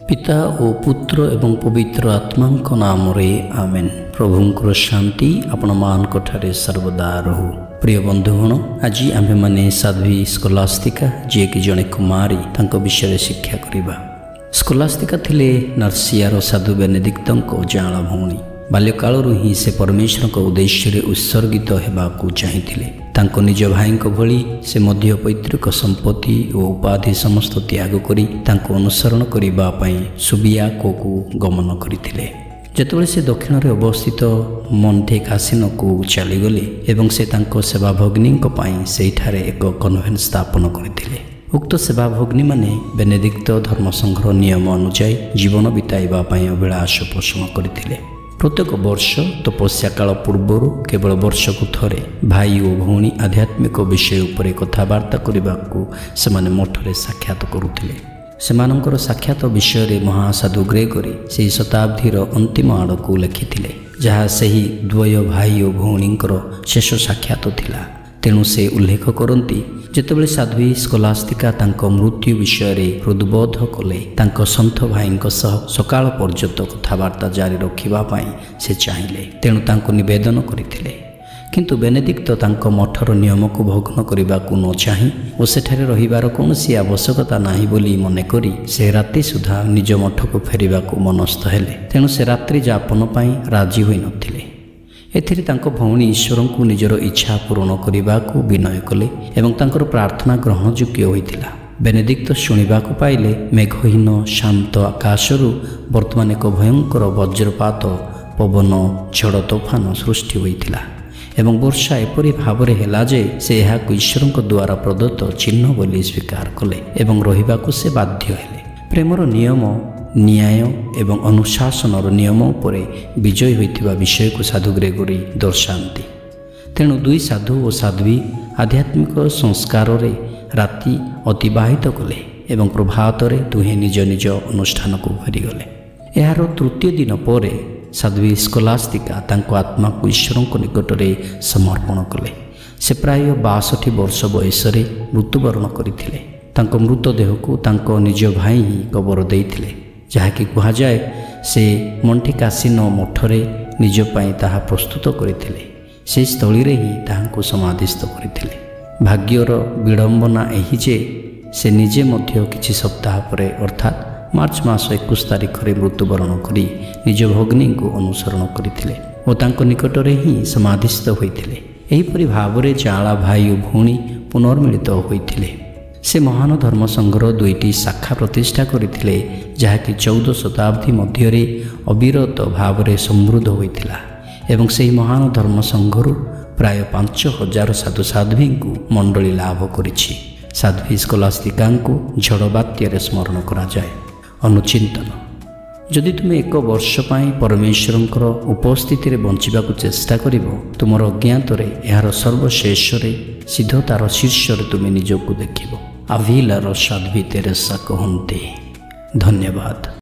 पिता और पुत्र एवं पवित्र आत्मा नाम आमेन। प्रभुंकर शांति आपण मानक ठारे सर्वदा रहू। प्रिय बंधुगण, आज आम्भे माने साध्वी स्कोलास्तिका जी कि जड़े कुमारी तांको विषय शिक्षा करिबा। स्कोलास्तिका थिले नर्सियार साधु बेनेडिक्टों जाला भौणी। बाल्यकालरू ही से परमेश्वर को उद्देश्य उत्सर्गित होगाकू चाहिए। तांको निज भाई भली से मध्य पैतृक संपत्ति और उपाधि समस्त त्याग करी तांको अनुसरण करने सुबियाको को गमन करथिले। जेतेबेले से दक्षिण में अवस्थित मॉन्टे कासिनो को चलीगले एवं से तांको सेवा भगिनी सेठारे एक कन्वेंट स्थापन करथिले। उक्त सेवा भगिनी माने बेनेडिक्ट धर्मसंघर नियम अनुसार जीवन बिताइबा अभिलाष पोषण करथिले। प्रत्येक वर्ष तपस्या काल पूर्वर केवल वर्षकु थरे भाई और भौणी आध्यात्मिक विषय उपर कथबार्ता करने से मठरे साक्षात करुथिले। सेमानंकर साक्षात विषय महासाधु ग्रेगरी से शताब्दीर अंतिम आड़क लिखिथिले, जहाँ सही द्वय भाई और भौणींकर शेष साक्षात थिला। तेणु से उल्लेख करती जेतेबेले साध्वी स्कोलास्तिका तांको मृत्यु विषय हृदबोध कले तांको सन्थ भाई सकाळ पर्यंत कथबार्ता जारी रखिबा से चाहिए। तेणु तांको निवेदन करथिले, किंतु बेनेडिक्ट तांको मठर नियम को भग्न करने को न चाहि और सेठारे रहिबार कौनसी आवश्यकता नाही बोली मन करी से राति सुधा निज मठ को फेरिबा को मनस्थ हेले। तेणु से रात्रि जापन पई राजी होई नथिले। एथिरे तांको भौणी ईश्वर को निजर इच्छा पूर्ण करने को विनय कले एवं तांकर प्रार्थना ग्रहण योग्य होइतिला। बेनेडिक्ट शुणिबाकु पाइले मेघहीन शांत आकाशरू वर्तमान एक भयंकर वज्रपात पवन झड़ तोफान सृष्टि होइतिला एवं वर्षा एपरी भावरे हेला जे से एहाकु ईश्वर द्वारा प्रदत्त चिन्ह बोली स्वीकार कले एवं रहिबाकु से बाध्य हेले। प्रेमर नियम न्याय एवं अनुशासन नियम उपरे विजयी होइतिबा विषय को साधु ग्रेगरी दर्शाती। तेणु दुई साधु और साध्वी आध्यात्मिक संस्कार रे राति अतिबाहित कले एवं प्रभात रे दुहे निज निज अनुष्ठान को फेरीगले। यार तृतीय दिन पर साध्वी स्कोलास्तिका तांको आत्मा को ईश्वर को निकट में समर्पण कले। से प्राय 62 वर्ष बयस मृत्युवरण करथिले। तांको मृतदेह को तांको निज भाई ही कबर देइथिले, जहाँकि कहुए से मॉन्टे कासिनो मठरे निज पाई ताहा प्रस्तुत करथिले। से स्थली रे ही ताहांको समाधिस्थ करथिले। भाग्यर विडंबना एही जे से निजे मध्य किछि सप्ताह परे अर्थात मार्च मास 21 तारिख रे मृत्युवरण करी निज भगिनी को अनुसरण करथिले और तांको निकट रे ही समाधिस्थ होइथिले। एहीपरि भावरे जाला भाई और भौणी पुनर्मिलित होइथिले। से महान धर्मसंघर दुईटी शाखा प्रतिष्ठा करथिले, जहाँकि 14 शताब्दी मध्य अविरत भाव में समृद्ध होइथिला एवं से महान धर्मसंघरू प्राय 5000 साधु साध्वी को मंडली लाभ करिछि। साध्वी स्कोलास्तिका को झड़ बात्यारे स्मरण करा जाए। अनुचिंतन, जदि तुम एक वर्ष पाई परमेश्वर उपस्थिति बंचिबा चेष्टा करिवो, तुमर अज्ञात यार सर्वशेष सिद्धतार शीर्ष तुम निजको देखिबो। अविलार साध्वी तेरेसा कहते। धन्यवाद।